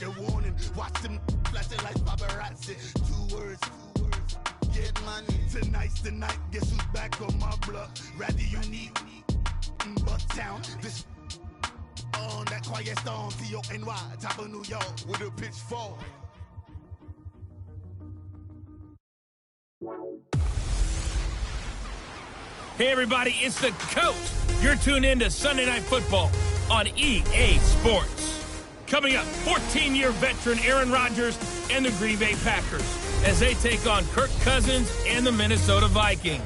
your warning. Watch them flashing like paparazzi. 2 words. Get money. Tonight's the night. Guess who's back on my block? Rather unique. Bucktown. This on that quiet storm. T-O-N-Y. Top of New York with a pitchfork. Hey everybody, it's the Coach. You're tuned in to Sunday Night Football on EA Sports. Coming up, 14-year veteran Aaron Rodgers and the Green Bay Packers as they take on Kirk Cousins and the Minnesota Vikings.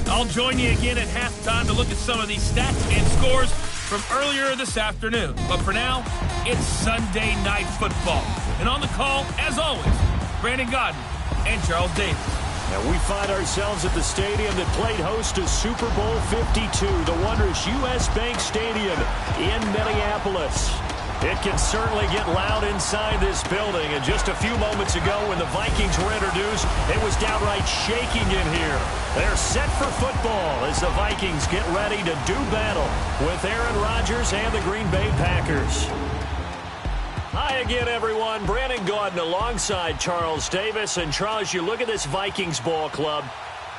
I'll join you again at halftime to look at some of these stats and scores from earlier this afternoon. But for now, it's Sunday Night Football. And on the call, as always, Brandon Gaudin and Charles Davis. And we find ourselves at the stadium that played host to Super Bowl 52, the wondrous U.S. Bank Stadium in Minneapolis. It can certainly get loud inside this building. And just a few moments ago when the Vikings were introduced, it was downright shaking in here. They're set for football as the Vikings get ready to do battle with Aaron Rodgers and the Green Bay Packers. Hi again, everyone. Brandon Gaudin alongside Charles Davis. And Charles, you look at this Vikings ball club.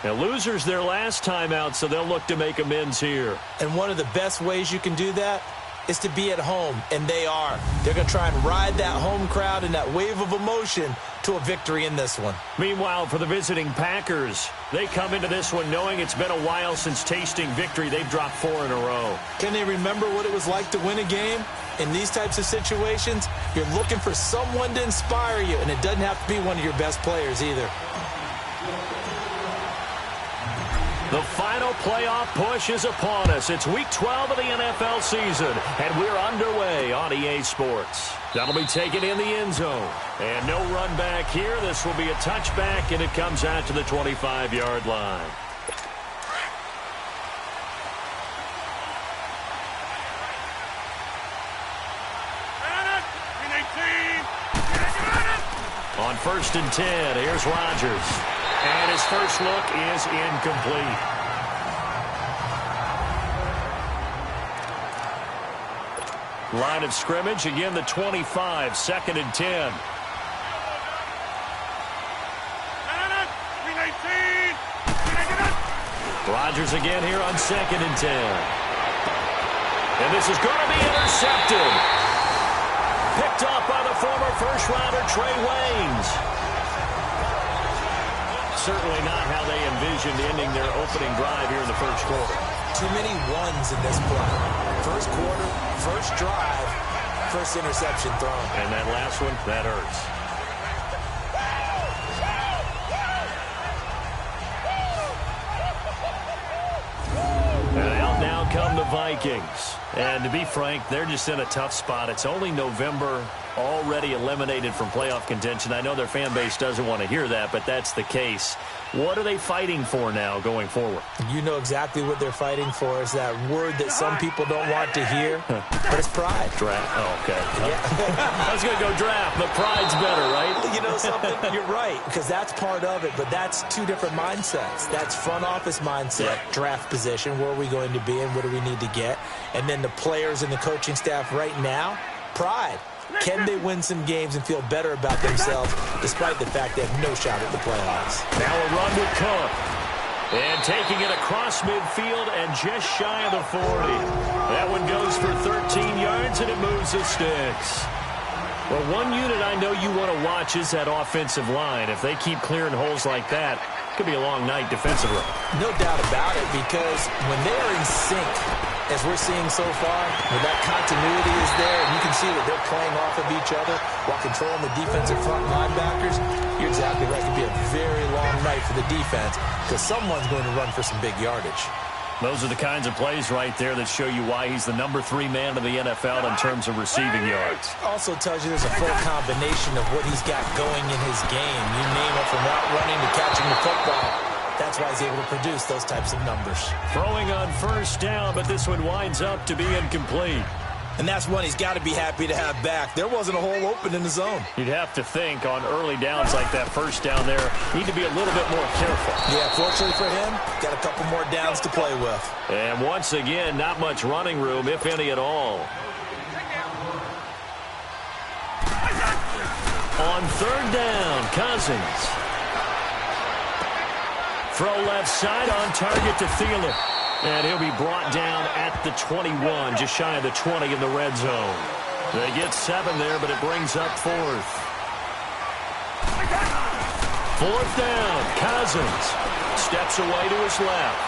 Now, losers their last time out, so they'll look to make amends here. And one of the best ways you can do that is to be at home, and they are. They're going to try and ride that home crowd and that wave of emotion to a victory in this one. Meanwhile, for the visiting Packers, they come into this one knowing it's been a while since tasting victory. They've dropped 4 in a row. Can they remember what it was like to win a game? In these types of situations, you're looking for someone to inspire you, and it doesn't have to be one of your best players either. The final playoff push is upon us. It's Week 12 of the NFL season, and we're underway on EA Sports. That'll be taken in the end zone. And no run back here. This will be a touchback, and it comes out to the 25-yard line. On 1st and 10, here's Rodgers. And his first look is incomplete. Line of scrimmage, again the 25, 2nd and 10. Rodgers again here on 2nd and 10. And this is going to be intercepted. Picked off by the former first-rounder Trey Waynes. Certainly not how they envisioned ending their opening drive here in the first quarter. Too many ones in this play. First quarter, first drive, first interception thrown. And that last one, that hurts. And out now come the Vikings. And to be frank, they're just in a tough spot. It's only November, already eliminated from playoff contention. I know their fan base doesn't want to hear that, but that's the case. What are they fighting for now going forward? You know exactly what they're fighting for. Is that word that some people don't want to hear, but it's pride. Draft. Oh, okay. Yeah. I was going to go draft, but pride's better, right? You know something? You're right, because that's part of it, but that's two different mindsets. That's front office mindset, draft position, where are we going to be and what do we need to get? And then the players and the coaching staff right now, pride. Can they win some games and feel better about themselves despite the fact they have no shot at the playoffs? Now a run with Cook. And taking it across midfield and just shy of the 40. That one goes for 13 yards and it moves the sticks. Well, one unit I know you want to watch is that offensive line. If they keep clearing holes like that, it could be a long night defensively. No doubt about it, because when they are in sync, as we're seeing so far, when that continuity is there, and you can see that they're playing off of each other while controlling the defensive front linebackers, you're exactly right. It could be a very long night for the defense because someone's going to run for some big yardage. Those are the kinds of plays right there that show you why he's the number 3 man in the NFL in terms of receiving yards. Also tells you there's a full combination of what he's got going in his game. You name it, from route running to catching the football. That's why he's able to produce those types of numbers. Throwing on first down, but this one winds up to be incomplete. And that's one he's got to be happy to have back. There wasn't a hole open in the zone. You'd have to think on early downs like that first down there, need to be a little bit more careful. Yeah, fortunately for him, got a couple more downs to play with. And once again, not much running room, if any at all. On third down, Cousins. Throw left side on target to Thielen. And he'll be brought down at the 21, just shy of the 20 in the red zone. They get 7 there, but it brings up 4th. 4th down, Cousins. Steps away to his left.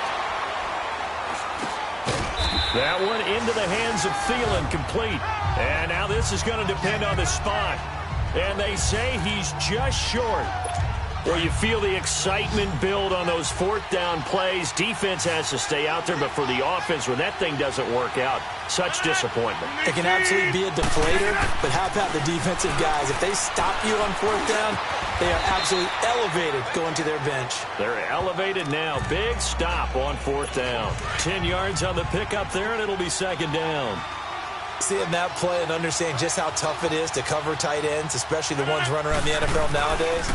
That one into the hands of Thielen, complete. And now this is going to depend on the spot. And they say he's just short. Well, you feel the excitement build on those 4th down plays. Defense has to stay out there, but for the offense, when that thing doesn't work out, such disappointment. It can absolutely be a deflator, but how about the defensive guys? If they stop you on 4th down, they are absolutely elevated going to their bench. They're elevated now. Big stop on 4th down. 10 yards on the pickup there, and it'll be 2nd down. Seeing that play and understanding just how tough it is to cover tight ends, especially the ones running around the NFL nowadays,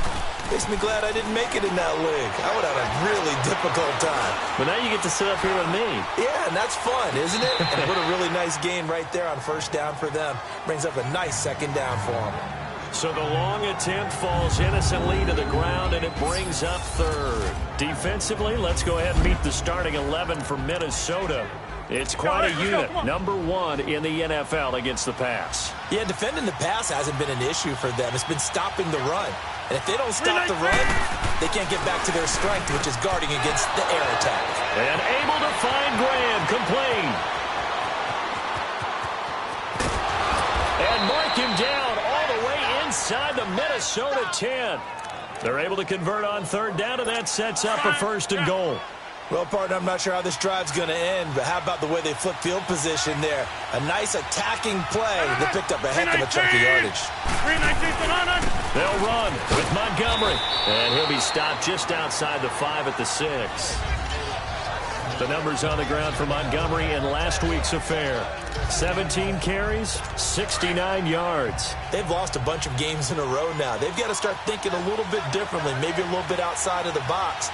makes me glad I didn't make it in that league. I would have a really difficult time. But now you get to sit up here with me. Yeah, and that's fun, isn't it? And what a really nice gain right there on 1st down for them. Brings up a nice 2nd down for them. So the long attempt falls innocently to the ground, and it brings up 3rd. Defensively, let's go ahead and meet the starting 11 for Minnesota. It's quite a unit, number 1 in the NFL against the pass. Yeah, defending the pass hasn't been an issue for them. It's been stopping the run. And if they don't stop the run, they can't get back to their strength, which is guarding against the air attack. And able to find Graham, complete. And mark him down all the way inside the Minnesota 10. They're able to convert on 3rd down, and that sets up a 1st and goal. Well, partner, I'm not sure how this drive's going to end, but how about the way they flip field position there? A nice attacking play. They picked up a heck of a chunk of yardage. They'll run with Montgomery, and he'll be stopped just outside the 5 at the 6. The numbers on the ground for Montgomery in last week's affair. 17 carries, 69 yards. They've lost a bunch of games in a row now. They've got to start thinking a little bit differently, maybe a little bit outside of the box.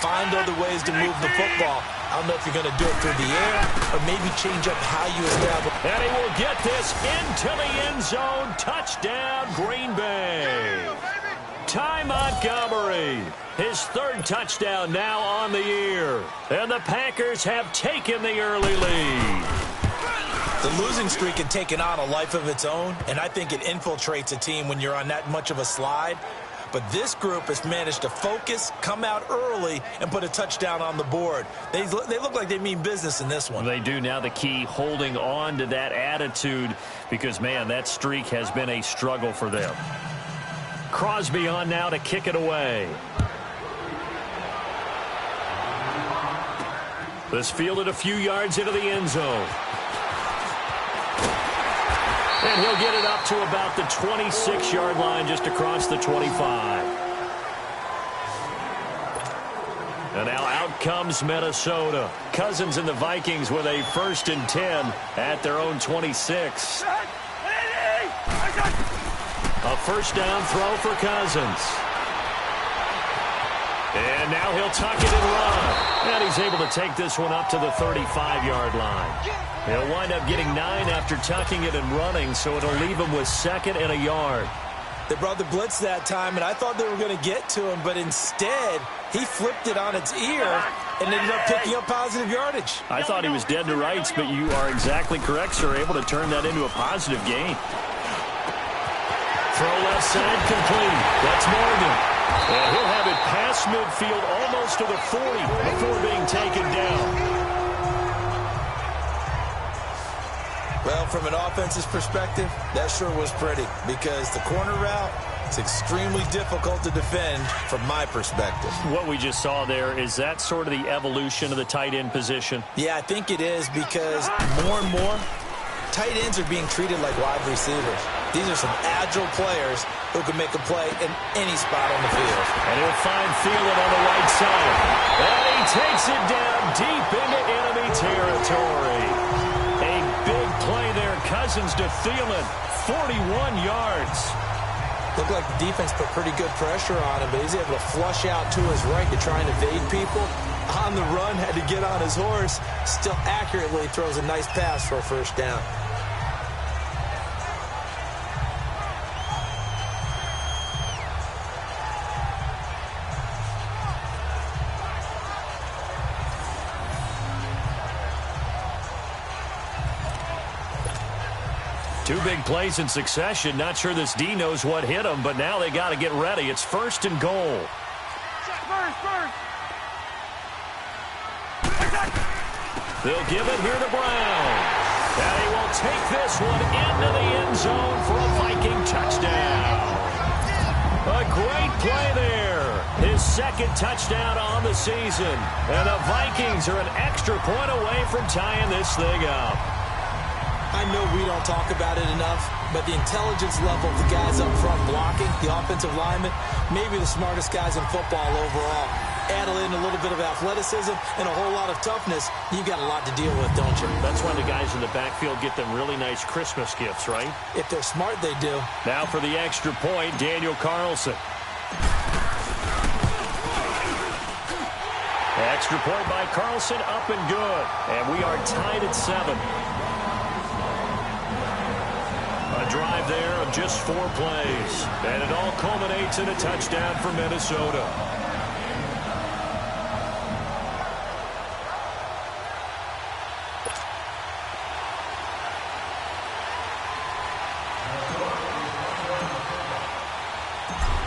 Find other ways to move the football. I don't know if you're going to do it through the air or maybe change up how you establish. And he will get this into the end zone. Touchdown, Green Bay. Ty Montgomery, his 3rd touchdown now on the year. And the Packers have taken the early lead. The losing streak had taken on a life of its own, and I think it infiltrates a team when you're on that much of a slide. But this group has managed to focus, come out early, and put a touchdown on the board. They look like they mean business in this one. They do. Now the key, holding on to that attitude, because, man, that streak has been a struggle for them. Crosby on now to kick it away. This fielded a few yards into the end zone. And he'll get it up to about the 26-yard line, just across the 25. And now out comes Minnesota. Cousins and the Vikings with a 1st and 10 at their own 26. A 1st down throw for Cousins. And now he'll tuck it and run. And he's able to take this one up to the 35-yard line. He'll wind up getting 9 after tucking it and running, so it'll leave him with 2nd and a yard. They brought the blitz that time, and I thought they were going to get to him, but instead he flipped it on its ear and ended up picking up positive yardage. I thought he was dead to rights, but you are exactly correct, sir. Able to turn that into a positive gain. Throw left side complete. That's Morgan. And he'll have it past midfield almost to the 40 before being taken down. Well, from an offensive perspective, that sure was pretty because the corner route is extremely difficult to defend from my perspective. What we just saw there, is that sort of the evolution of the tight end position? Yeah, I think it is because more and more, tight ends are being treated like wide receivers. These are some agile players who can make a play in any spot on the field. And he'll find Thielen on the right side. And he takes it down deep into enemy territory. A big play there. Cousins to Thielen. 41 yards. Looked like the defense put pretty good pressure on him, but he's able to flush out to his right to try and evade people. On the run, had to get on his horse. Still accurately throws a nice pass for a 1st down. Two big plays in succession. Not sure this D knows what hit him, but now they got to get ready. It's 1st and goal. They'll give it here to Brown. And he will take this one into the end zone for a Viking touchdown. A great play there. His 2nd touchdown on the season. And the Vikings are an extra point away from tying this thing up. I know we don't talk about it enough, but the intelligence level of the guys up front blocking, the offensive linemen, maybe the smartest guys in football overall. Add in a little bit of athleticism and a whole lot of toughness, you've got a lot to deal with, don't you? That's why the guys in the backfield get them really nice Christmas gifts, right? If they're smart, they do. Now for the extra point, Daniel Carlson. Extra point by Carlson, up and good. And we are tied at 7. A drive there of just 4 plays. And it all culminates in a touchdown for Minnesota.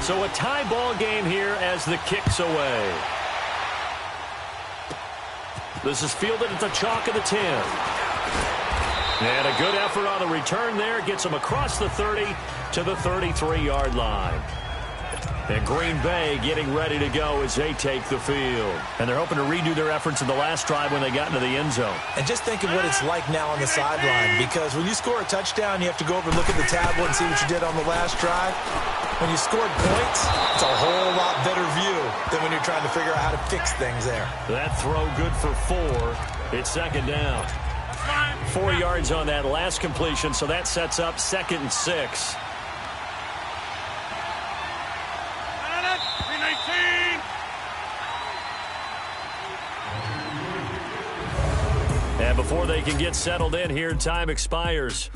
So a tie ball game here as the kick's away. This is fielded at the chalk of the 10. And a good effort on the return there. Gets him across the 30 to the 33-yard line. And Green Bay getting ready to go as they take the field. And they're hoping to redo their efforts in the last drive when they got into the end zone. And just think of what it's like now on the sideline. Because when you score a touchdown, you have to go over and look at the tablet and see what you did on the last drive. When you scored points, it's a whole lot better view than when you're trying to figure out how to fix things there. That throw good for 4. It's 2nd down. 4 yards on that last completion, so that sets up 2nd and 6. And before they can get settled in here, time expires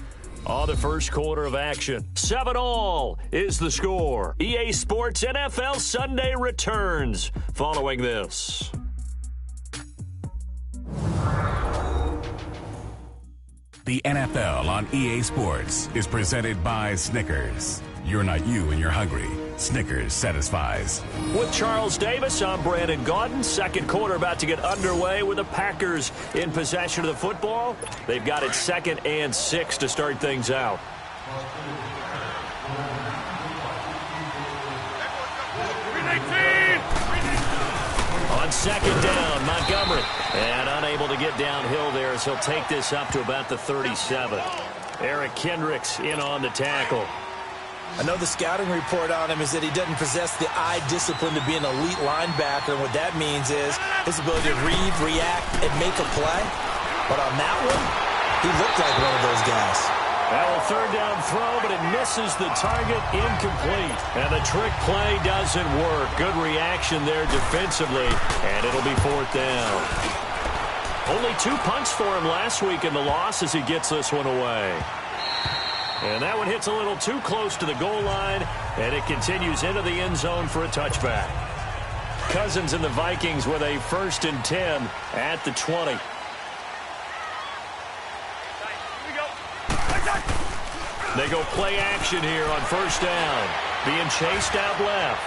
on the first quarter of action. 7-all is the score. EA Sports NFL Sunday returns following this. The NFL on EA Sports is presented by Snickers. You're not you and you're hungry. Snickers satisfies. With Charles Davis, I'm Brandon Gaudin. Second quarter about to get underway with the Packers in possession of the football. They've got it 2nd and 6 to start things out. On 2nd down, Montgomery. And unable to get downhill there as he'll take this up to about the 37. Eric Kendricks in on the tackle. I know the scouting report on him is that he doesn't possess the eye discipline to be an elite linebacker. And what that means is his ability to read, react, and make a play. But on that one, he looked like one of those guys. Well, a 3rd down throw, but it misses the target, incomplete. And the trick play doesn't work. Good reaction there defensively, and it'll be 4th down. Only 2 punts for him last week in the loss as he gets this one away. And that one hits a little too close to the goal line, and it continues into the end zone for a touchback. Cousins and the Vikings with a 1st and 10 at the 20. They go play action here on 1st down. Being chased out left.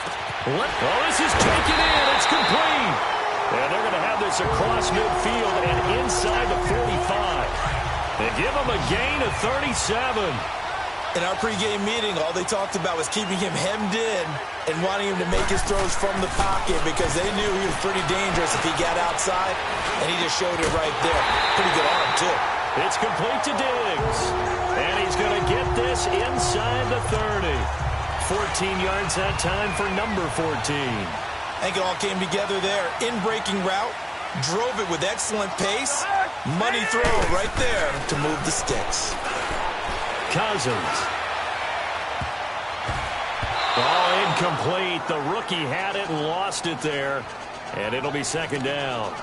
Oh, this is taken in. It's complete. And they're going to have this across midfield and inside the 45. They give him a gain of 37. In our pregame meeting, all they talked about was keeping him hemmed in and wanting him to make his throws from the pocket because they knew he was pretty dangerous if he got outside, and he just showed it right there. Pretty good arm, too. It's complete to Diggs, and he's going to get this inside the 30. 14 yards that time for number 14. I think it all came together there. In-breaking route, drove it with excellent pace. Money throw right there to move the sticks. Cousins. Oh, incomplete. The rookie had it and lost it there. And it'll be 2nd down.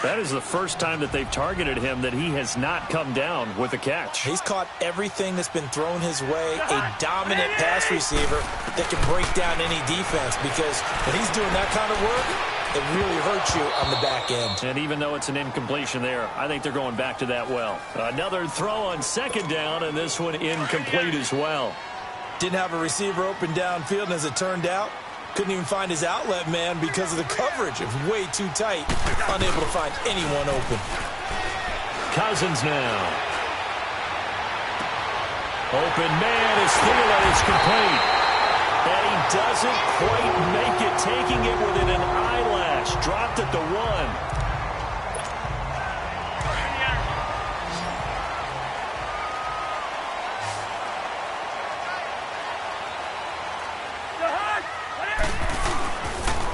That is the first time that they've targeted him that he has not come down with a catch. He's caught everything that's been thrown his way. A dominant pass receiver that can break down any defense because when he's doing that kind of work, it really hurts you on the back end. And even though it's an incompletion there, I think they're going back to that well. Another throw on second down, and this one incomplete as well. Didn't have a receiver open downfield, and as it turned out, couldn't even find his outlet man because of the coverage. It was way too tight, unable to find anyone open. Cousins now. Open man is Thielen. It's complete. And he doesn't quite make it, taking it within an eyelash. Dropped at the 1.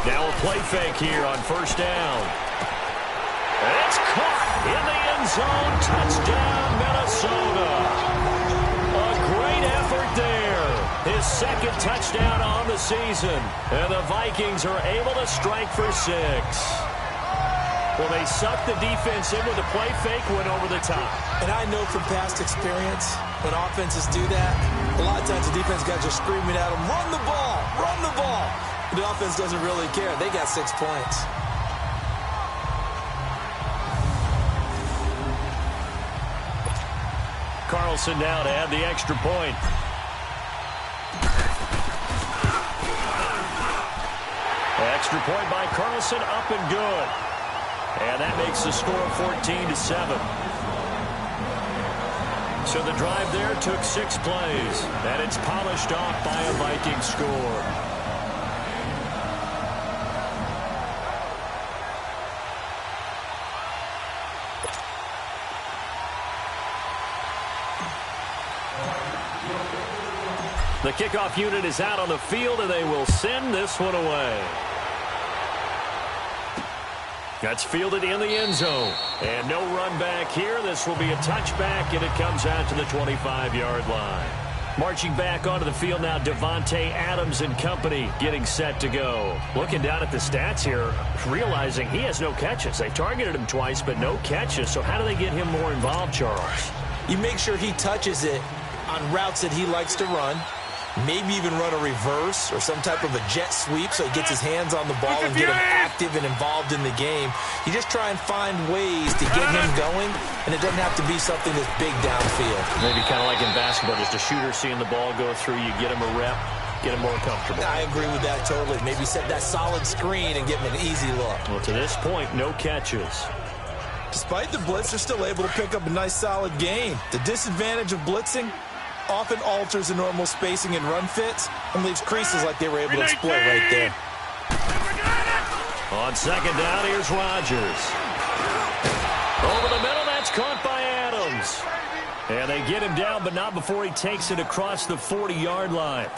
Now a play fake here on first down. And it's caught in the end zone. Touchdown, Minnesota. A great effort there. His second touchdown on the season. And the Vikings are able to strike for 6. Well, they sucked the defense in with a play fake, went over the top. And I know from past experience, when offenses do that, a lot of times the defense guys are screaming at them, run the ball, run the ball. The offense doesn't really care. They got 6 points. Carlson now to add the extra point. Extra point by Carlson, up and good. And that makes the score 14-7. So the drive there took 6 plays. And it's polished off by a Viking score. The kickoff unit is out on the field, and they will send this one away. That's fielded in the end zone. And no run back here. This will be a touchback, and it comes out to the 25-yard line. Marching back onto the field now, Davante Adams and company getting set to go. Looking down at the stats here, realizing he has no catches. They've targeted him twice, but no catches. So how do they get him more involved, Charles? You make sure he touches it on routes that he likes to run. Maybe even run a reverse or some type of a jet sweep so he gets his hands on the ball and get him active and involved in the game. You just try and find ways to get him going, and it doesn't have to be something that's big downfield. Maybe kind of like in basketball, just a shooter seeing the ball go through, you get him a rep, get him more comfortable. I agree with that totally. Maybe set that solid screen and get him an easy look. Well, to this point, no catches. Despite the blitz, they're still able to pick up a nice solid game. The disadvantage of blitzing often alters the normal spacing and run fits and leaves creases like they were able to exploit right there. On second down, here's Rodgers. Over the middle, that's caught by Adams. And they get him down, but not before he takes it across the 40-yard line.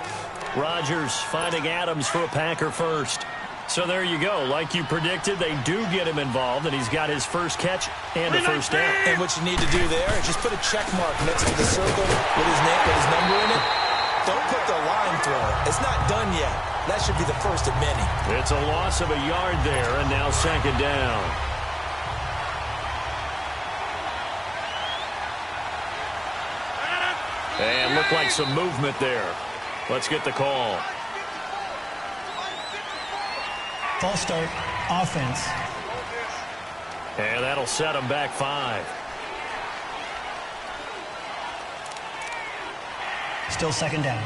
Rodgers finding Adams for a Packer first. So there you go. Like you predicted, they do get him involved, and he's got his first catch and a first down. And what you need to do there is just put a check mark next to the circle with his name, with his number in it. Don't put the line through it. It's not done yet. That should be the first of many. It's a loss of a yard there, and now second down. And looked like some movement there. Let's get the call. False start, offense. And that'll set them back 5. Still second down.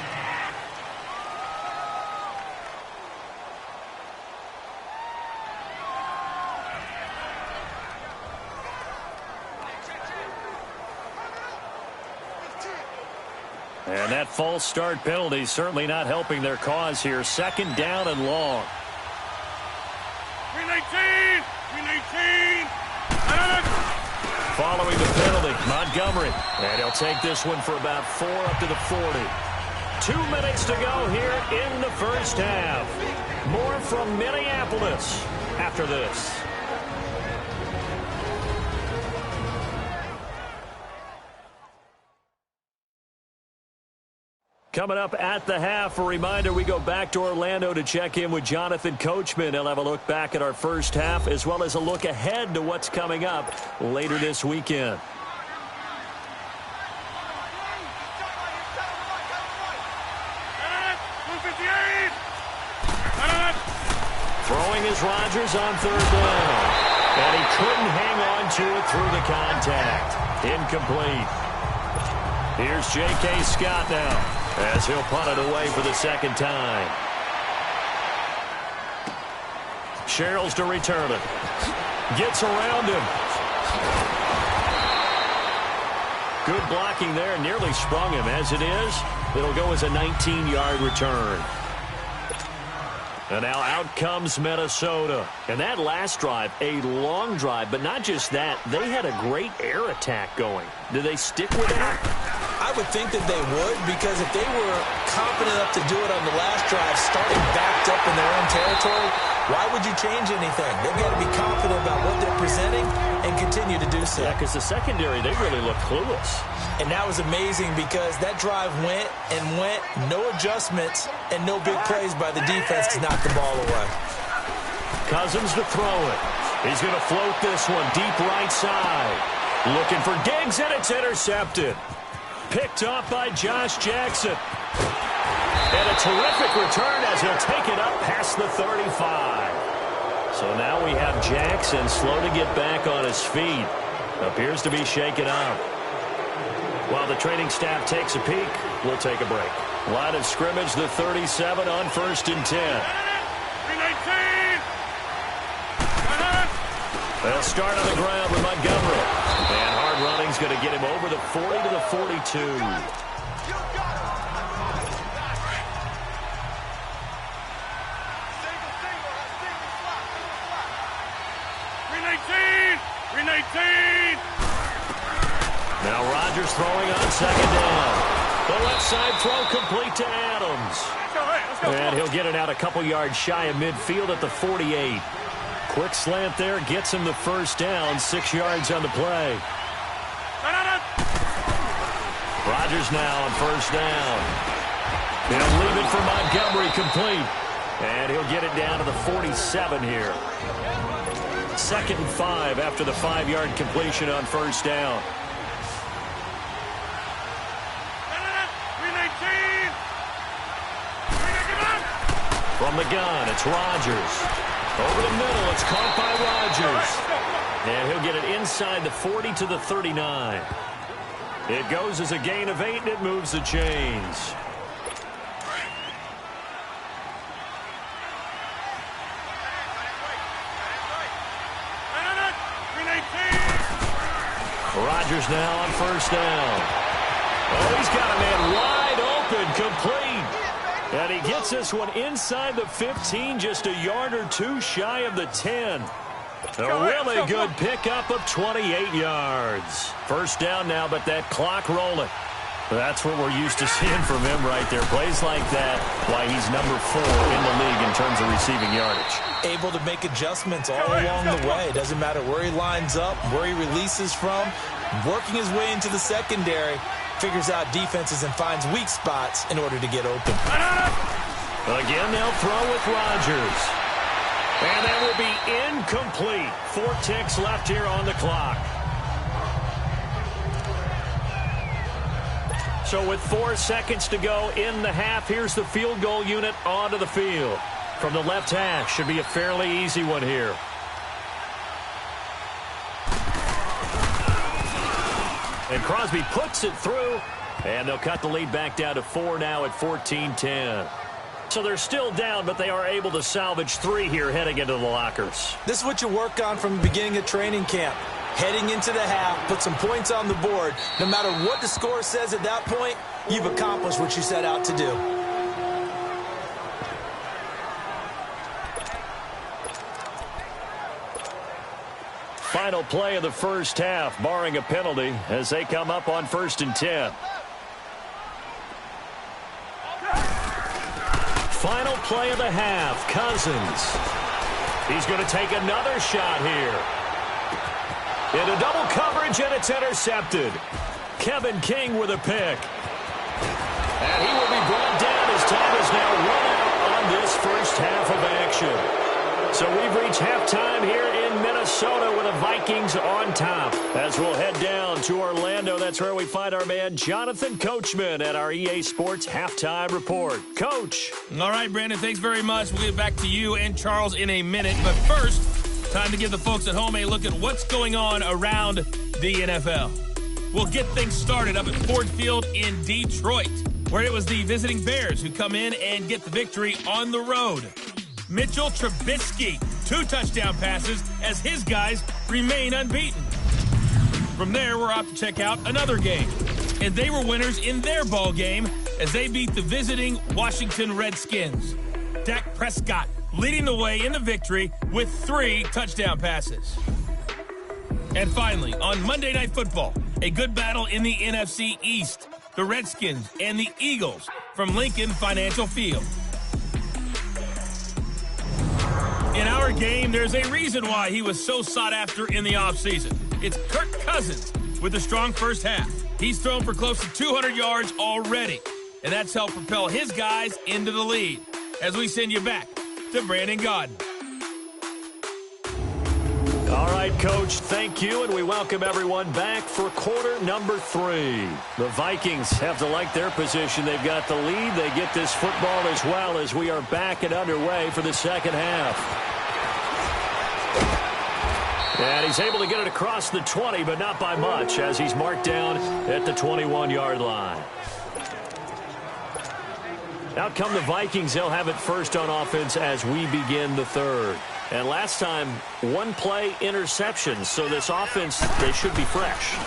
And that false start penalty certainly not helping their cause here. Second down and long. 319! Following the penalty, Montgomery. And he'll take this one for about 4 up to the 40. 2 minutes to go here in the first half. More from Minneapolis after this. Coming up at the half, a reminder, we go back to Orlando to check in with Jonathan Coachman. He'll have a look back at our first half as well as a look ahead to what's coming up later this weekend. Throwing throwing is Rodgers on third down. And he couldn't hang on to it through the contact. Incomplete. Here's J.K. Scott now as he'll punt it away for the second time. Sherrills to return it. Gets around him. Good blocking there. Nearly sprung him. As it is, it'll go as a 19-yard return. And now out comes Minnesota. And that last drive, a long drive, but not just that. They had a great air attack going. Do they stick with that? I would think that they would, because if they were confident enough to do it on the last drive, starting backed up in their own territory, why would you change anything? They've got to be confident about what they're presenting and continue to do so. Yeah, because the secondary, they really look clueless. And that was amazing because that drive went and went, no adjustments, and no big plays by the defense to knock the ball away. Cousins to throw it. He's going to float this one deep right side. Looking for Diggs, and it's intercepted. Picked off by Josh Jackson. And a terrific return as he'll take it up past the 35. So now we have Jackson slow to get back on his feet. Appears to be shaken up. While the training staff takes a peek, we'll take a break. Line of scrimmage, the 37 on 1st and 10. They'll start on the ground with Montgomery. And hard running's going to get him over the 40 to the 42. 319! Now Rodgers throwing on second down. The left side throw complete to Adams. And he'll get it out a couple yards shy of midfield at the 48. Quick slant there gets him the first down, 6 yards on the play. Rodgers now on first down. He'll leave it for Montgomery complete. And he'll get it down to the 47 here. 2nd and 5 after the 5-yard completion on first down. From the gun, it's Rodgers. Over the middle, it's caught by Rodgers. And he'll get it inside the 40 to the 39. It goes as a gain of 8, and it moves the chains. Rodgers now on first down. Oh, he's got a man wide open, complete. And he gets this one inside the 15, just a yard or two shy of the 10. A really good pickup of 28 yards. First down now, but that clock rolling. That's what we're used to seeing from him right there. Plays like that, why he's number 4 in the league in terms of receiving yardage. Able to make adjustments all along the way. Doesn't matter where he lines up, where he releases from. Working his way into the secondary, figures out defenses and finds weak spots in order to get open. Again, they'll throw with Rodgers. And that will be incomplete. 4 ticks left here on the clock. So with 4 seconds to go in the half, here's the field goal unit onto the field. From the left hash, should be a fairly easy one here. And Crosby puts it through, and they'll cut the lead back down to 4 now at 14-10. So they're still down, but they are able to salvage 3 here heading into the lockers. This is what you work on from the beginning of training camp. Heading into the half, put some points on the board. No matter what the score says at that point, you've accomplished what you set out to do. Final play of the first half, barring a penalty, as they come up on 1st and 10. Final play of the half, Cousins. He's going to take another shot here. Into double coverage, and it's intercepted. Kevin King with a pick. And he will be brought down as time is now run out on this first half of action. So we've reached halftime here in Minnesota with the Vikings on top. As we'll head down to Orlando, that's where we find our man Jonathan Coachman at our EA Sports Halftime Report. Coach. All right, Brandon, thanks very much. We'll get back to you and Charles in a minute. But first, time to give the folks at home a look at what's going on around the NFL. We'll get things started up at Ford Field in Detroit, where it was the visiting Bears who come in and get the victory on the road. Mitchell Trubisky, 2 touchdown passes as his guys remain unbeaten. From there, we're off to check out another game. And they were winners in their ball game as they beat the visiting Washington Redskins. Dak Prescott leading the way in the victory with 3 touchdown passes. And finally, on Monday Night Football, a good battle in the NFC East. The Redskins and the Eagles from Lincoln Financial Field. In our game, there's a reason why he was so sought after in the offseason. It's Kirk Cousins with a strong first half. He's thrown for close to 200 yards already, and that's helped propel his guys into the lead. As we send you back to Brandon Gaudin. All right, Coach, thank you, and we welcome everyone back for quarter number 3. The Vikings have to like their position. They've got the lead. They get this football as well as we are back and underway for the second half. And he's able to get it across the 20, but not by much, as he's marked down at the 21-yard line. Out come the Vikings. They'll have it first on offense as we begin the third. And last time, 1-play interception. So this offense, they should be fresh.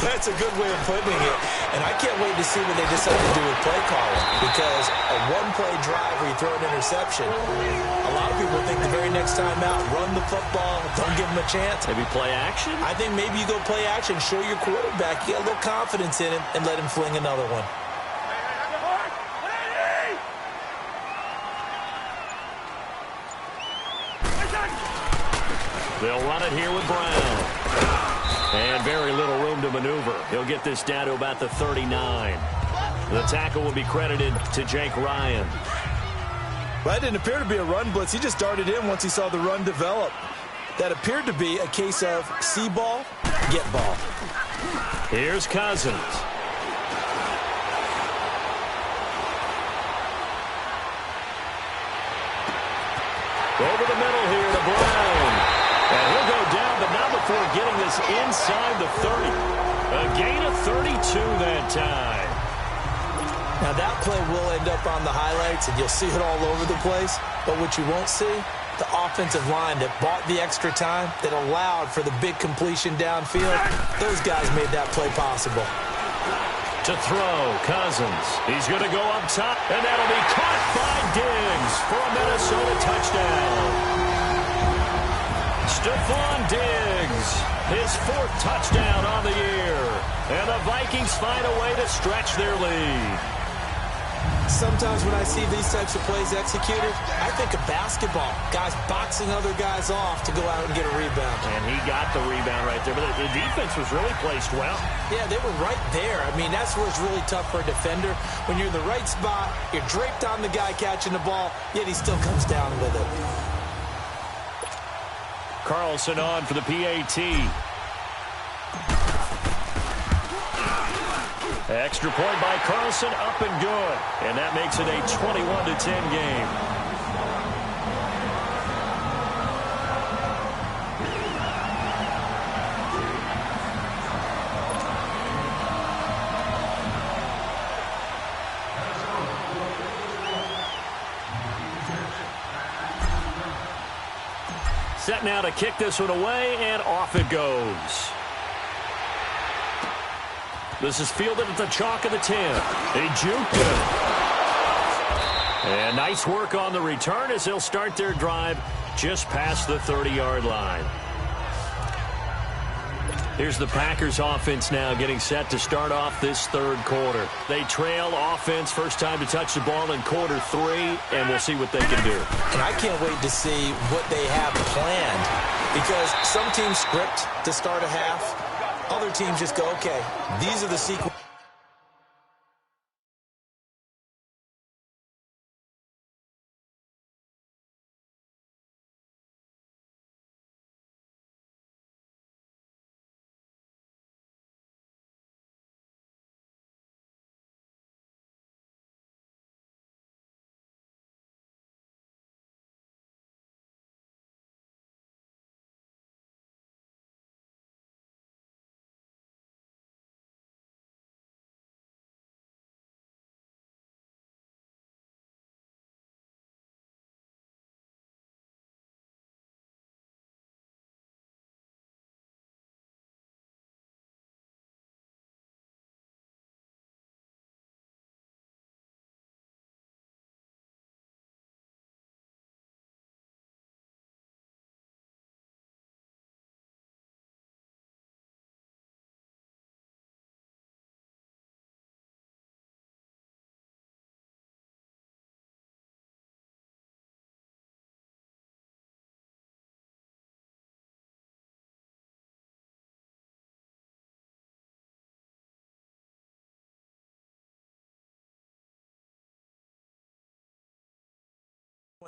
That's a good way of putting it. And I can't wait to see what they decide to do with play calling. Because a 1-play drive where you throw an interception, a lot of people think the very next time out, run the football, don't give them a chance. Maybe play action? I think maybe you go play action, show your quarterback, you get a little confidence in him, and let him fling another one. They'll run it here with Brown. And very little room to maneuver. He'll get this down to about the 39. The tackle will be credited to Jake Ryan. Well, that didn't appear to be a run blitz. He just darted in once he saw the run develop. That appeared to be a case of see ball, get ball. Here's Cousins. Over the middle here to Brown. And he'll go down, but not before getting this inside the 30. A gain of 32 that time. Now that play will end up on the highlights, and you'll see it all over the place. But what you won't see, the offensive line that bought the extra time, that allowed for the big completion downfield, those guys made that play possible. To throw, Cousins. He's going to go up top, and that'll be caught by Diggs for a Minnesota touchdown. Stephon Diggs, his 4th touchdown on the year. And the Vikings find a way to stretch their lead. Sometimes when I see these types of plays executed, I think of basketball. Guys boxing other guys off to go out and get a rebound. And he got the rebound right there. But the defense was really placed well. Yeah, they were right there. I mean, that's where it's really tough for a defender. When you're in the right spot, you're draped on the guy catching the ball, yet he still comes down with it. Carlson on for the PAT. Extra point by Carlson, up and good. And that makes it a 21-10 game. Set now to kick this one away, and off it goes. This is fielded at the chalk of the 10. He juked it. And nice work on the return as they'll start their drive just past the 30-yard line. Here's the Packers offense now getting set to start off this third quarter. They trail offense, first time to touch the ball in quarter 3, and we'll see what they can do. And I can't wait to see what they have planned, because some teams script to start a half. Other teams just go, okay, these are the sequences.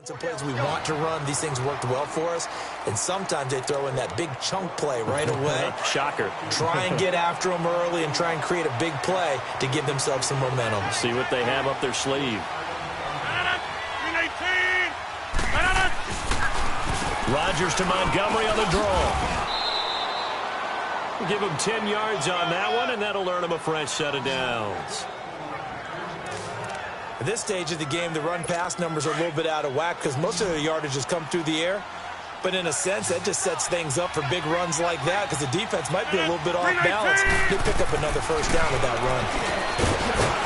Some plays we want to run, these things worked well for us, and sometimes they throw in that big chunk play right away. Shocker. Try and get after them early and try and create a big play to give themselves some momentum. See what they have up their sleeve. Rodgers to Montgomery on the draw. Give him 10 yards on that one, and that'll earn him a fresh set of downs. At this stage of the game, the run-pass numbers are a little bit out of whack because most of the yardage has come through the air. But in a sense, that just sets things up for big runs like that because the defense might be a little bit off balance. They pick up another first down with that run.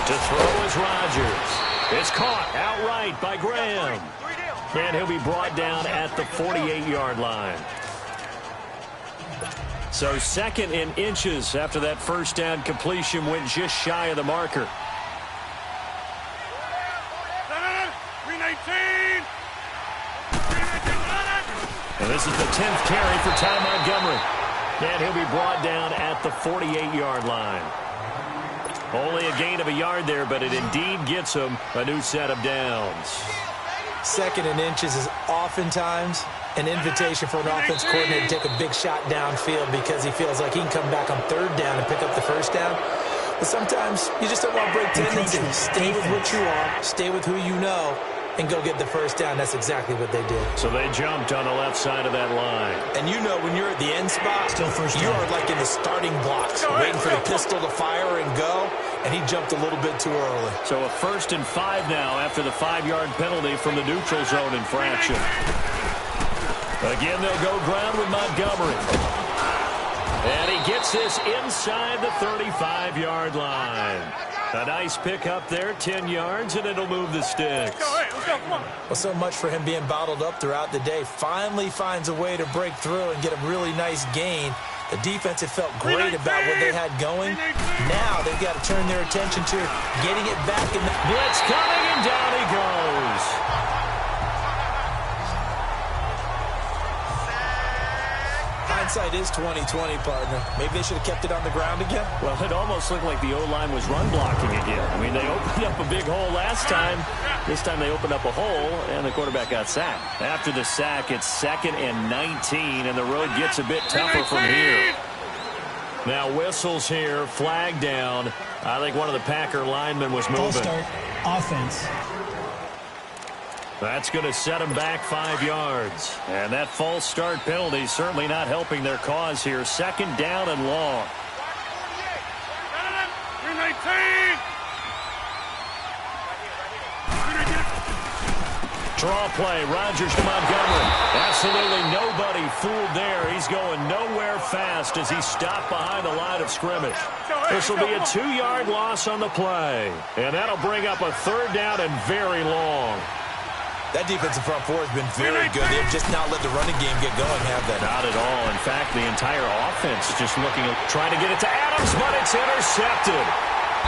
To throw is Rodgers. It's caught outright by Graham. And he'll be brought down at the 48-yard line. So second in inches after that first down completion went just shy of the marker. And this is the 10th carry for Ty Montgomery. And he'll be brought down at the 48-yard line. Only a gain of a yard there, but it indeed gets him a new set of downs. Second in inches is oftentimes an invitation for an offense coordinator to take a big shot downfield because he feels like he can come back on third down and pick up the first down. But sometimes you just don't want to break tendencies. Stay with what you are, stay with who you know, and go get the first down. That's exactly what they did. So they jumped on the left side of that line. And you know when you're at the end spot, Still first you down. are like in the starting blocks, waiting for the pistol to fire and go, and he jumped a little bit too early. So a 1st and 5 now after the 5-yard penalty from the neutral zone infraction. Again, they'll go ground with Montgomery. And he gets this inside the 35-yard line. A nice pick up there, 10 yards, and it'll move the sticks. Well, so much for him being bottled up throughout the day. Finally finds a way to break through and get a really nice gain. The defense had felt great about what they had going. Now they've got to turn their attention to getting it back. In the blitz coming, and down he goes. Hindsight is 20/20, partner. Maybe they should have kept it on the ground again. Well, it almost looked like the O-line was run blocking again. I mean, they opened up a big hole last time. This time they opened up a hole, and the quarterback got sacked. After the sack, it's 2nd and 19, and the road gets a bit tougher from here. Now whistles here, flag down. I think one of the Packer linemen was moving. False start, offense. That's going to set them back 5 yards. And that false start penalty certainly not helping their cause here. 2nd down and long. Draw play, Rodgers to Montgomery. Absolutely nobody fooled there. He's going nowhere fast as he stopped behind the line of scrimmage. This will be a 2-yard loss on the play. And that'll bring up a 3rd down and very long. That defensive front four has been very good. They've just not let the running game get going, have they? Not at all. In fact, the entire offense just looking at trying to get it to Adams, but it's intercepted.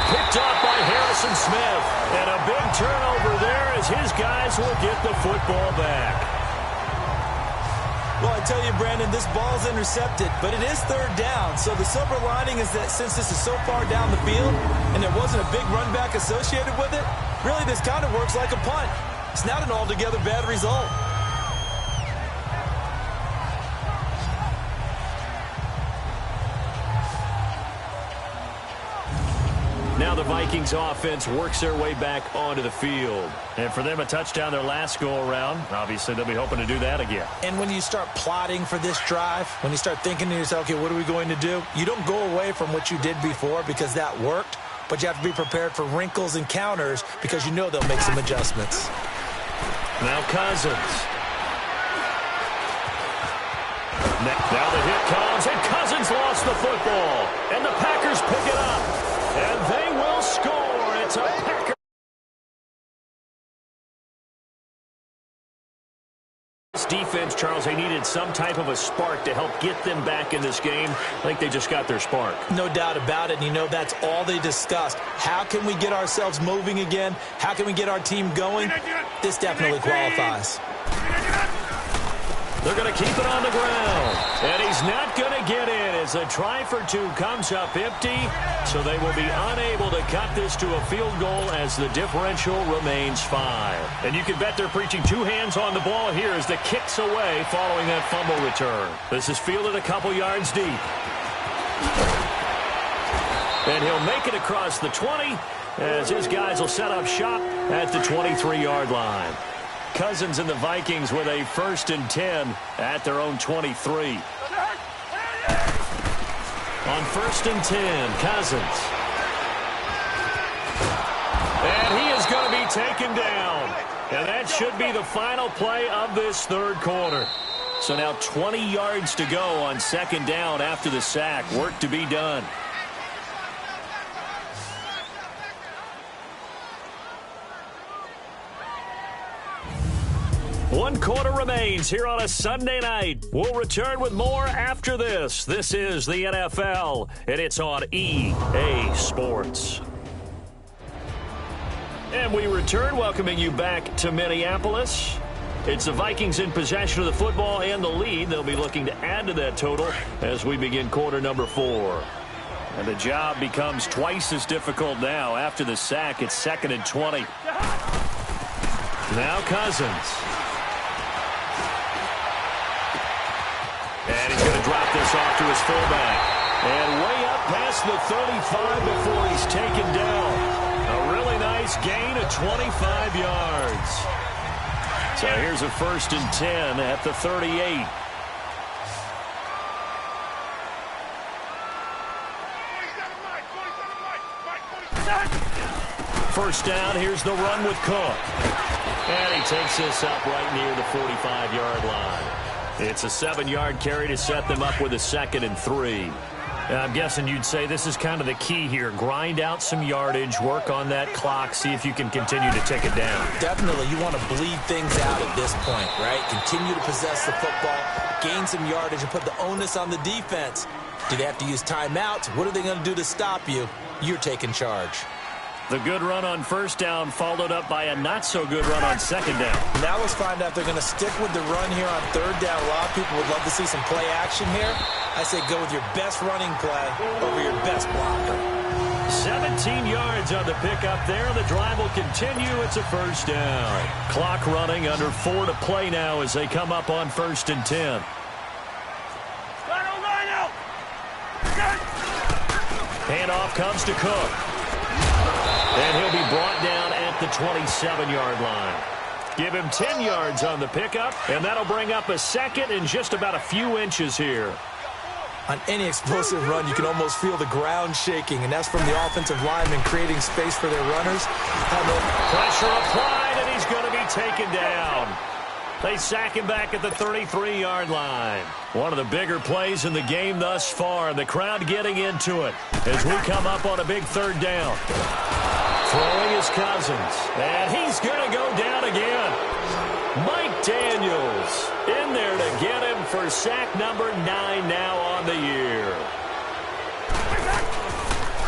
Picked up by Harrison Smith. And a big turnover there as his guys will get the football back. Well, I tell you, Brandon, this ball's intercepted, but it is 3rd down. So the silver lining is that since this is so far down the field and there wasn't a big run back associated with it, really this kind of works like a punt. It's not an altogether bad result. Now the Vikings offense works their way back onto the field. And for them, a touchdown their last go-around. Obviously, they'll be hoping to do that again. And when you start plotting for this drive, when you start thinking to yourself, okay, what are we going to do? You don't go away from what you did before because that worked, but you have to be prepared for wrinkles and counters because you know they'll make some adjustments. Now Cousins. Now the hit comes, and Cousins lost the football. And the Packers pick it up. And they will score. It's a Packer. This defense, Charles, they needed some type of a spark to help get them back in this game. I think they just got their spark. No doubt about it. And you know that's all they discussed. How can we get ourselves moving again? How can we get our team going? This definitely qualifies. They're going to keep it on the ground. And he's not going to get in as a try for two comes up empty, so they will be unable to cut this to a field goal as the differential remains 5. And you can bet they're preaching two hands on the ball here as the kick's away following that fumble return. This is fielded a couple yards deep. And he'll make it across the 20 as his guys will set up shop at the 23-yard line. Cousins and the Vikings with a 1st and 10 at their own 23. On 1st and 10, Cousins. And he is going to be taken down. And that should be the final play of this third quarter. So now 20 yards to go on 2nd down after the sack. Work to be done. One quarter remains here on a Sunday night. We'll return with more after this. This is the NFL, and it's on EA Sports. And we return, welcoming you back to Minneapolis. It's the Vikings in possession of the football and the lead. They'll be looking to add to that total as we begin quarter number 4. And the job becomes twice as difficult now. After the sack, it's 2nd and 20. Now Cousins. And he's going to drop this off to his fullback. And way up past the 35 before he's taken down. A really nice gain of 25 yards. So here's a 1st and 10 at the 38. First down, here's the run with Cook. And he takes this up right near the 45-yard line. It's a 7-yard carry to set them up with a 2nd and 3. I'm guessing you'd say this is kind of the key here. Grind out some yardage, work on that clock, see if you can continue to take it down. Definitely, you want to bleed things out at this point, right? Continue to possess the football, gain some yardage, and put the onus on the defense. Do they have to use timeouts? What are they going to do to stop you? You're taking charge. The good run on 1st down followed up by a not-so-good run on 2nd down. Now let's find out if they're going to stick with the run here on 3rd down. A lot of people would love to see some play action here. I say go with your best running play over your best blocker. 17 yards on the pickup there. The drive will continue. It's a 1st down. Clock running, under 4 to play now as they come up on 1st and 10. Handoff comes to Cook. And he'll be brought down at the 27-yard line. Give him 10 yards on the pickup, and that'll bring up a 2nd and just about a few inches here. On any explosive run, you can almost feel the ground shaking, and that's from the offensive lineman creating space for their runners. Pressure applied, and he's going to be taken down. They sack him back at the 33-yard line. One of the bigger plays in the game thus far. The crowd getting into it as we come up on a big 3rd down. Throwing is Cousins, and he's going to go down again. Mike Daniels in there to get him for sack number 9 now on the year.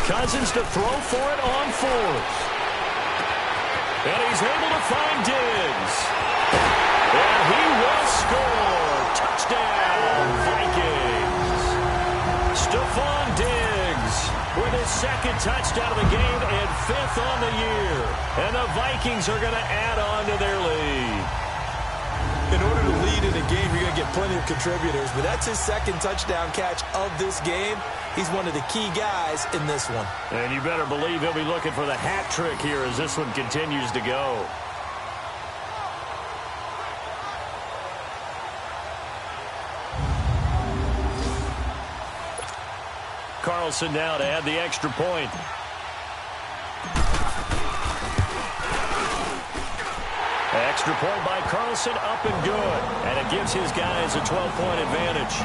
Cousins to throw for it on 4th. And he's able to find Diggs. And he will score. Touchdown, Vikings. Stephon Diggs with his 2nd touchdown of the game and 5th on the year. And the Vikings are going to add on to their lead. In order to lead in a game, you're going to get plenty of contributors, but that's his 2nd touchdown catch of this game. He's one of the key guys in this one. And you better believe he'll be looking for the hat trick here as this one continues to go. Carlson now to add the extra point. Extra point by Carlson, up and good. And it gives his guys a 12-point advantage.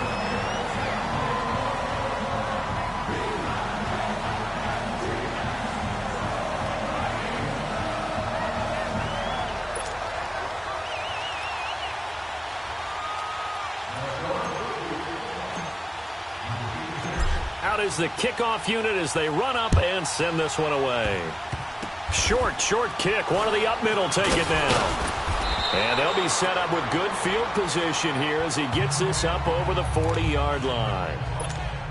Out is the kickoff unit as they run up and send this one away. Short kick. One of the up middle take it now. And they'll be set up with good field position here as he gets this up over the 40-yard line.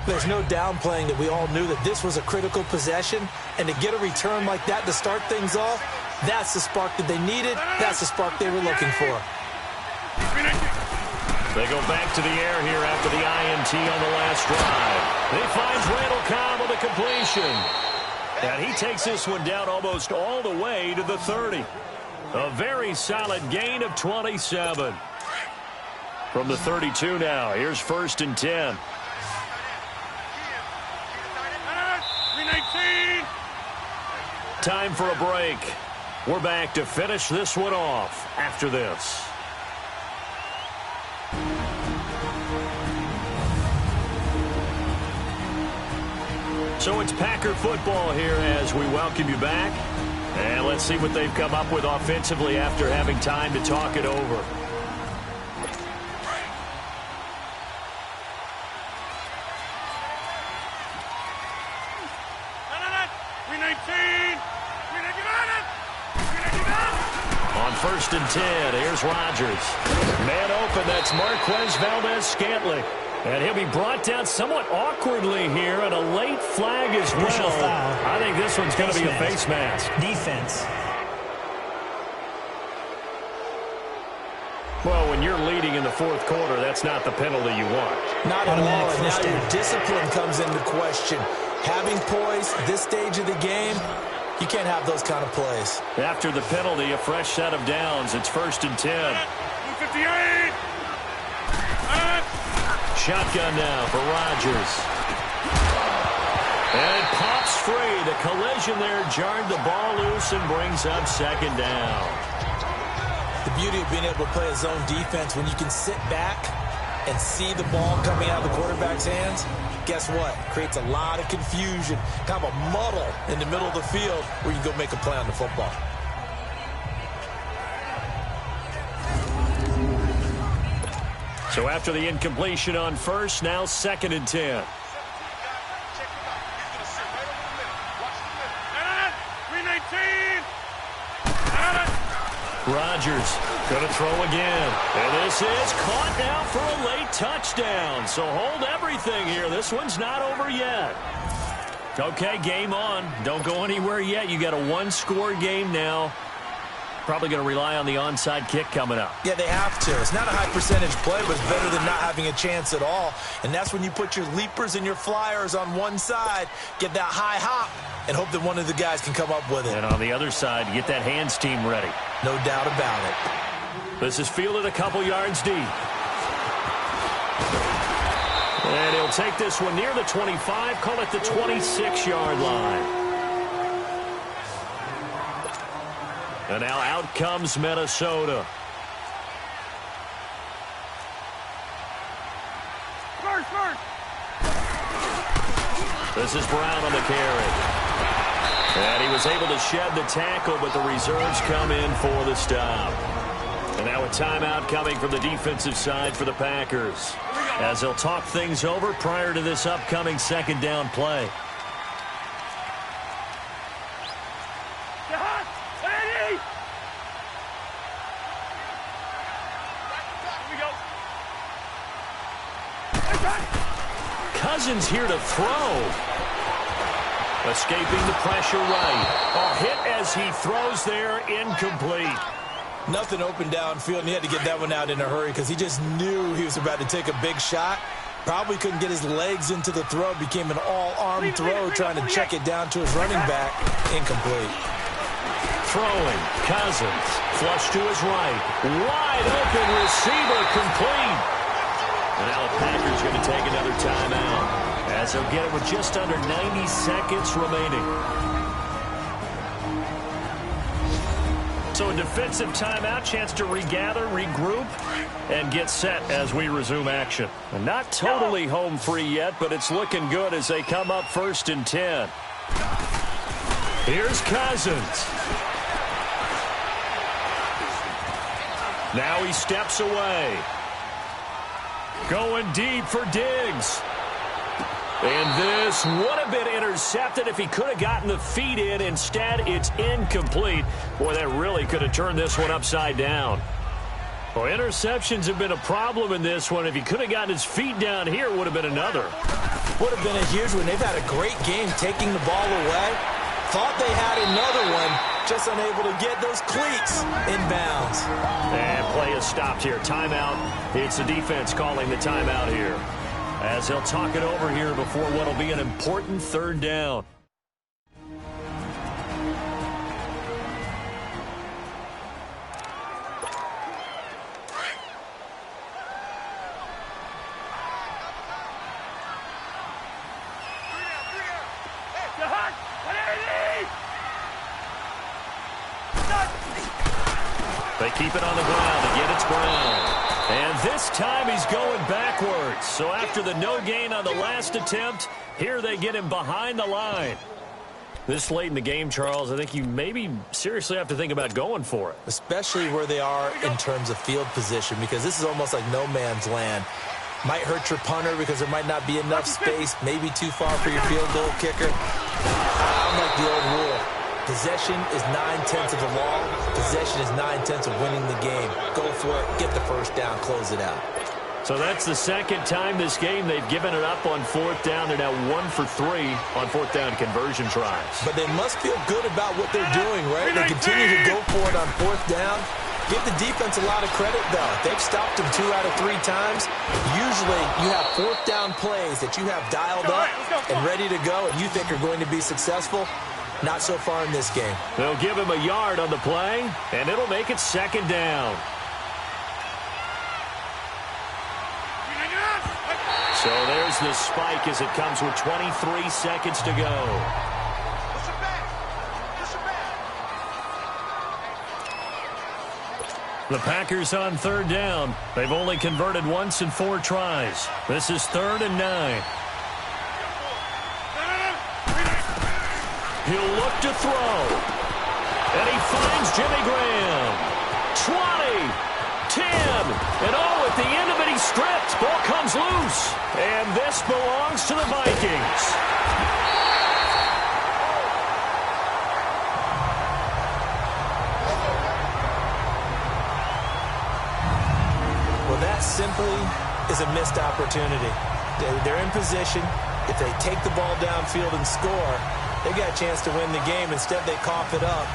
There's no downplaying that we all knew that this was a critical possession, and to get a return like that to start things off, that's the spark that they needed. That's the spark they were looking for. They go back to the air here after the INT on the last drive. He finds Randall Cobb with a completion. And he takes this one down almost all the way to the 30. A very solid gain of 27. From the 32 now, here's 1st and 10. Time for a break. We're back to finish this one off after this. So it's Packer football here as we welcome you back. And let's see what they've come up with offensively after having time to talk it over. On 1st and 10, here's Rodgers. Man open, that's Marquez Valdes-Scantling. And he'll be brought down somewhat awkwardly here, and a late flag as well. Foul. I think this one's going to be a face mask. Defense. Well, when you're leading in the 4th quarter, that's not the penalty you want. Not at all, and now Automatic your first discipline comes into question. Having poise, this stage of the game, you can't have those kind of plays. After the penalty, a fresh set of downs. It's 1st and 10. 58. Shotgun now for Rodgers. And it pops free. The collision there jarred the ball loose and brings up 2nd down. The beauty of being able to play a zone defense, when you can sit back and see the ball coming out of the quarterback's hands, guess what? Creates a lot of confusion, kind of a muddle in the middle of the field where you can go make a play on the football. So after the incompletion on 1st, now 2nd and 10. Rodgers going to throw again. And this is caught now for a late touchdown. So hold everything here. This one's not over yet. Okay, game on. Don't go anywhere yet. You got a 1-score game now. Probably going to rely on the onside kick coming up. Yeah, they have to. It's not a high percentage play, but it's better than not having a chance at all. And that's when you put your leapers and your flyers on one side, get that high hop, and hope that one of the guys can come up with it. And on the other side, get that hands team ready. No doubt about it. This is fielded a couple yards deep. And he'll take this one near the 25, call it the 26-yard line. And now out comes Minnesota. This is Brown on the carry. And he was able to shed the tackle, but the reserves come in for the stop. And now a timeout coming from the defensive side for the Packers, as they'll talk things over prior to this upcoming 2nd down play. Cousins here to throw. Escaping the pressure right. A hit as he throws there, incomplete. Nothing open downfield, and he had to get that one out in a hurry because he just knew he was about to take a big shot. Probably couldn't get his legs into the throw. Became an all-arm throw, trying to check it down to his running back. Incomplete. Throwing, Cousins, flush to his right. Wide open receiver, complete. And now the Packers going to take another timeout, as they'll get it with just under 90 seconds remaining. So a defensive timeout, chance to regather, regroup, and get set as we resume action. And not totally home free yet, but it's looking good as they come up 1st and 10. Here's Cousins. Now he steps away. Going deep for Diggs. And this would have been intercepted if he could have gotten the feet in. Instead, it's incomplete. Boy, that really could have turned this one upside down. Well, interceptions have been a problem in this one. If he could have gotten his feet down here, it would have been another. Would have been a huge one. They've had a great game taking the ball away. Thought they had another one, just unable to get those cleats in bounds. And play is stopped here. Timeout. It's the defense calling the timeout here, as he'll talk it over here before what will be an important third down. They keep it on the ground. Again, it's Brown. And this time he's going backwards. So after the no gain on the last attempt, here they get him behind the line. This late in the game, Charles, I think you maybe seriously have to think about going for it. Especially where they are in terms of field position, because this is almost like no man's land. Might hurt your punter because there might not be enough space, maybe too far for your field goal kicker. I like the old rule. Possession is 9/10 of the law. Possession is 9/10 of winning the game. Go for it. Get the first down. Close it out. So that's the second time this game they've given it up on fourth down. They're now 1 for 3 on fourth down conversion tries. But they must feel good about what they're doing, right? They continue to go for it on fourth down. Give the defense a lot of credit, though. They've stopped them 2 out of 3 times. Usually you have fourth down plays that you have dialed up and ready to go and you think are going to be successful. Not so far in this game. They'll give him a yard on the play, and it'll make it second down. So there's the spike as it comes with 23 seconds to go. The Packers on third down. They've only converted once in 4 tries. This is 3rd and 9. He'll look to throw. And he finds Jimmy Graham. 20, 10, and at the end of it, he's stripped. Ball comes loose. And this belongs to the Vikings. Well, that simply is a missed opportunity. They're in position. If they take the ball downfield and score, they got a chance to win the game. Instead, they cough it up.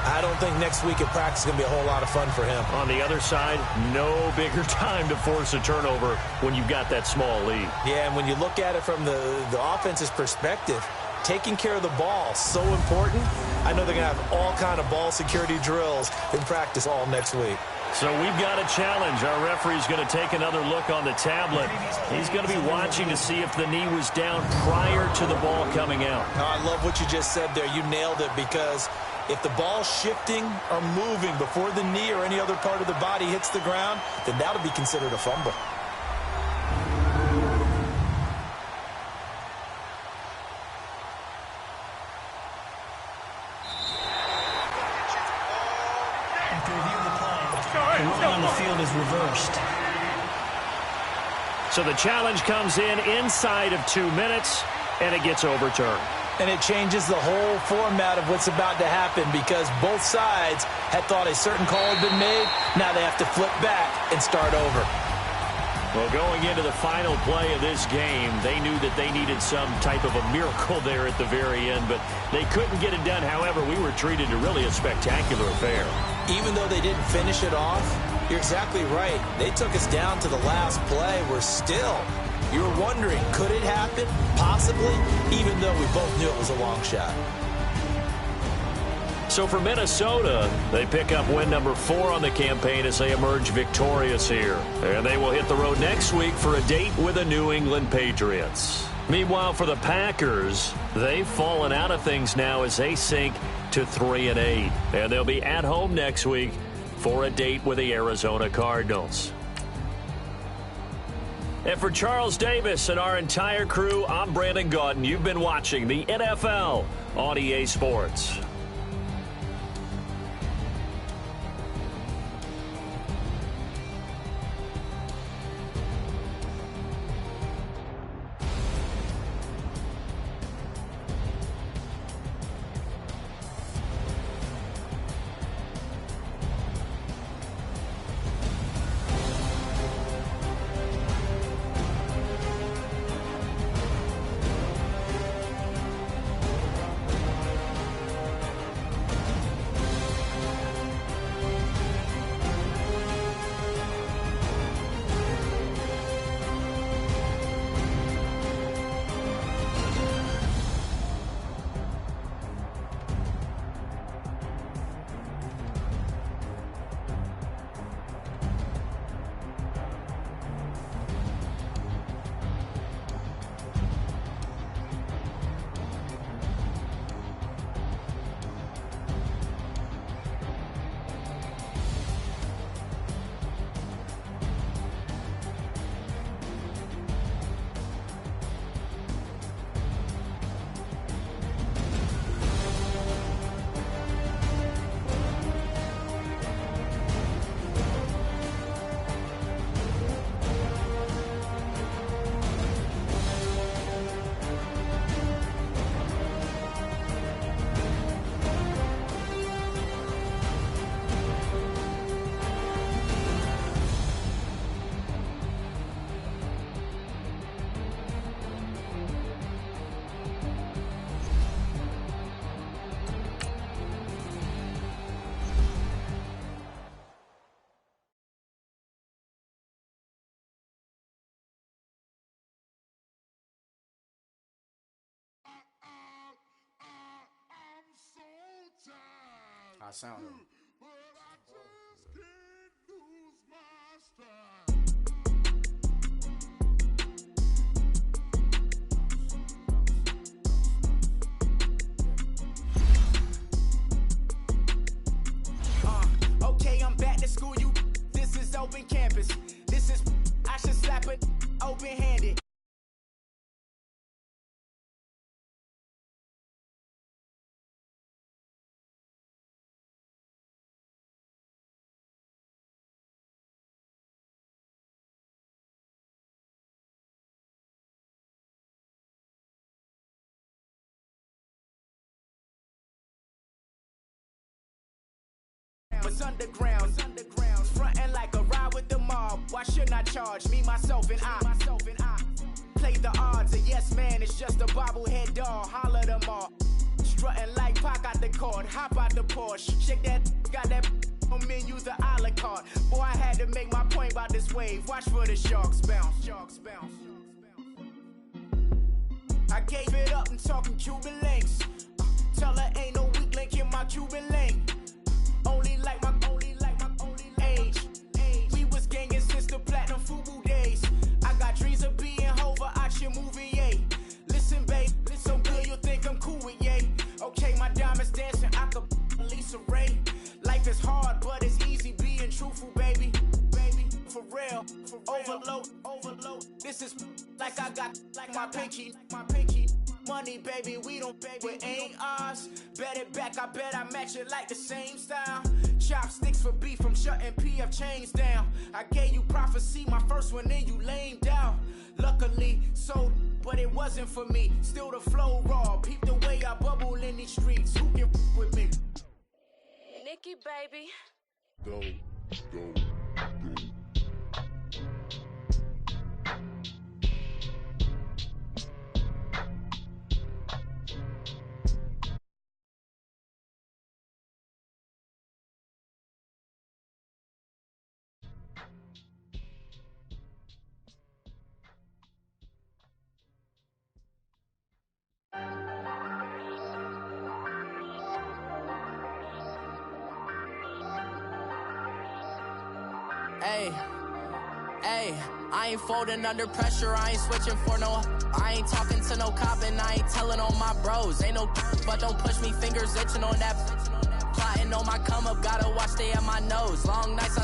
I don't think next week at practice is going to be a whole lot of fun for him. On the other side, no bigger time to force a turnover when you've got that small lead. Yeah, and when you look at it from the offense's perspective, taking care of the ball, so important. I know they're going to have all kind of ball security drills in practice all next week. So we've got a challenge. Our referee's going to take another look on the tablet. He's going to be watching to see if the knee was down prior to the ball coming out. Oh, I love what you just said there. You nailed it, because if the ball's shifting or moving before the knee or any other part of the body hits the ground, then that'll be considered a fumble. On the field is reversed. So the challenge comes in inside of 2 minutes, and it gets overturned. And it changes the whole format of what's about to happen, because both sides had thought a certain call had been made. Now they have to flip back and start over. Well, going into the final play of this game, they knew that they needed some type of a miracle there at the very end, but they couldn't get it done. However, we were treated to really a spectacular affair. Even though they didn't finish it off, you're exactly right. They took us down to the last play. We're still, you were wondering, could it happen? Possibly, even though we both knew it was a long shot. So for Minnesota, they pick up win number 4 on the campaign as they emerge victorious here. And they will hit the road next week for a date with the New England Patriots. Meanwhile, for the Packers, they've fallen out of things now as they sink to 3-8. And they'll be at home next week for a date with the Arizona Cardinals. And for Charles Davis and our entire crew, I'm Brandon Gaudin. You've been watching the NFL on EA Sports. I sound them. Okay, I'm back to school, you. This is open campus. This is, I should slap it open-handed. It's underground, frontin' like a ride with the mob. Why shouldn't I charge me, myself, and I? Play the odds, a yes man is just a bobblehead doll. Holler them all, strutting like Pac out the court. Hop out the Porsche, shake that, got that on menu, the a la carte. Boy, I had to make my point about this wave. Watch for the sharks bounce, sharks bounce. I gave it up and talking Cuban links. Tell her ain't no weak link in my Cuban link. Only like my age. We was gangin' since the platinum FUBU days. I got dreams of being Hova out your movie, yay. Listen, babe, so good you'll think I'm cool with yay. Okay, my diamonds dancing, I could Lisa Ray. Life is hard, but it's easy being truthful, baby. For real, overload. This is like I got like my pinky. Money, baby, we don't pay, but ain't ours. Bet it back, I bet I match it like the same style. Chopsticks for beef, I'm shutting PF chains down. I gave you prophecy, my first one, then you lamed out. Luckily, sold, but it wasn't for me. Still the flow raw, peep the way I bubble in these streets. Who can with me? Nikki, baby. Go. Hey, I ain't folding under pressure, I ain't switching for no. I ain't talking to no cop and I ain't telling on my bros. Ain't no but don't push me, fingers itching on that. Plotting on my come up, gotta watch stay at my nose. Long nights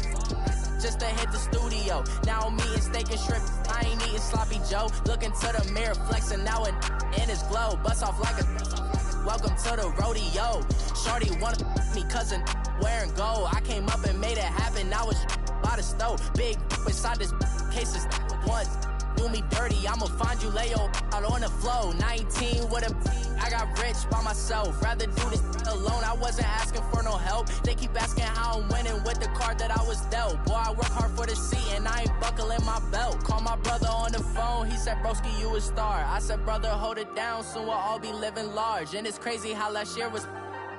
just to hit the studio. Now I'm eating steak and shrimp, I ain't eating sloppy Joe. Looking to the mirror, flexing now and in his glow. Bust off like a welcome to the rodeo. Shorty wanna me cousin wearing gold. I came up and made it happen, now it's by the stove. Big inside this case is once do me dirty, I'ma find you lay your out on the flow. 19 with a I got rich by myself, rather do this alone. I wasn't asking for no help, they keep asking how I'm winning with the card that I was dealt. Boy, I work hard for the seat and I ain't buckling my belt. Call my brother on the phone, he said broski you a star. I said brother hold it down, soon we'll all be living large. And it's crazy how last year was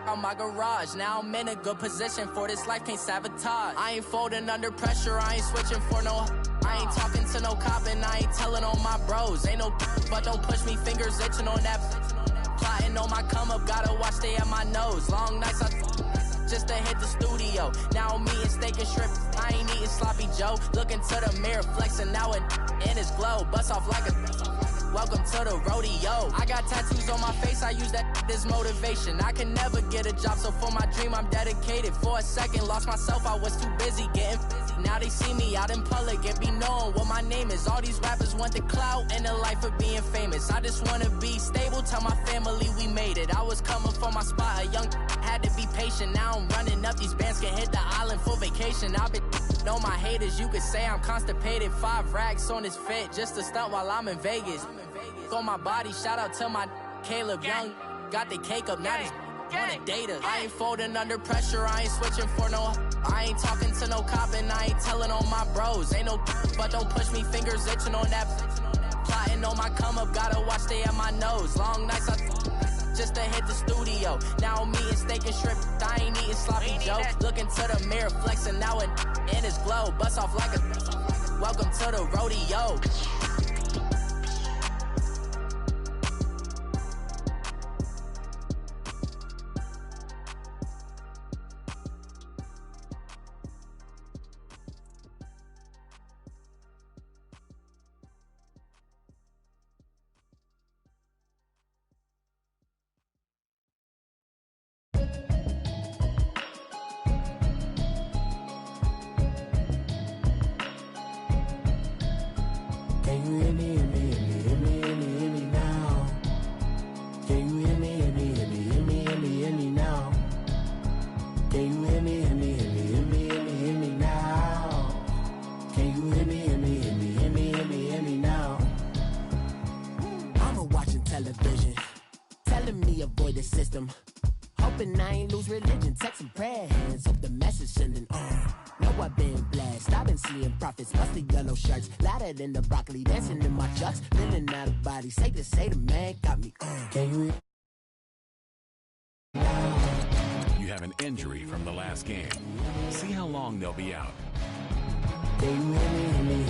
on my garage. Now I'm in a good position for this life, can't sabotage. I ain't folding under pressure, I ain't switching for no. I ain't talking to no cop and I ain't telling on my bros. Ain't no but don't push me, fingers itching on that. Plotting on my come up, gotta watch stay at my nose. Long nights just to hit the studio. Now I'm eating steak and shrimp, I ain't eating sloppy Joe. Looking to the mirror, flexing now and in his glow. Bust off like a welcome to the rodeo. I got tattoos on my face, I use that as motivation. I can never get a job, so for my dream I'm dedicated. For a second, lost myself, I was too busy getting busy. Now they see me out in public and be knowing what my name is. All these rappers want the clout and the life of being famous. I just wanna be stable, tell my family we made it. I was coming for my spot, a young had to be patient. Now I'm running up, these bands can hit the island for vacation. I've been know my haters, you could say I'm constipated. 5 racks on his fit, just to stunt while I'm in Vegas. On my body, shout out to my Caleb Young. Got the cake up, now he's wanna date us. I ain't folding under pressure, I ain't switching for no. I ain't talking to no cop and I ain't telling on my bros. Ain't no but don't push me, fingers itching on that. Plotting on my come up, gotta watch stay at my nose. Long nights just to hit the studio. Now I'm eating steak and shrimp, I ain't eating sloppy Joe. Looking to the mirror, flexing now and in his glow. Bust off like a welcome to the rodeo. Can you hear me, hear me, hear me, hear me, hear me, hear me now? Can you hear me, hear me, hear me, hear me, hear me, hear me now? Can you hear me, hear me, hear me, hear me, hear me, hear me now? Can you hear me, hear me, hear me, hear me, hear me, hear me now? I'm watching television, telling me avoid the system. Hoping I ain't lose religion, texting prayer hands, hope the message sending on. Know I've been blessed, I've been seeing prophets, busted yellow shirts, louder than the broccoli, dancing in my chucks, feeling out of body, say the man got me on. Can you You have an injury from the last game. See how long they'll be out. Can you hear me, hear me,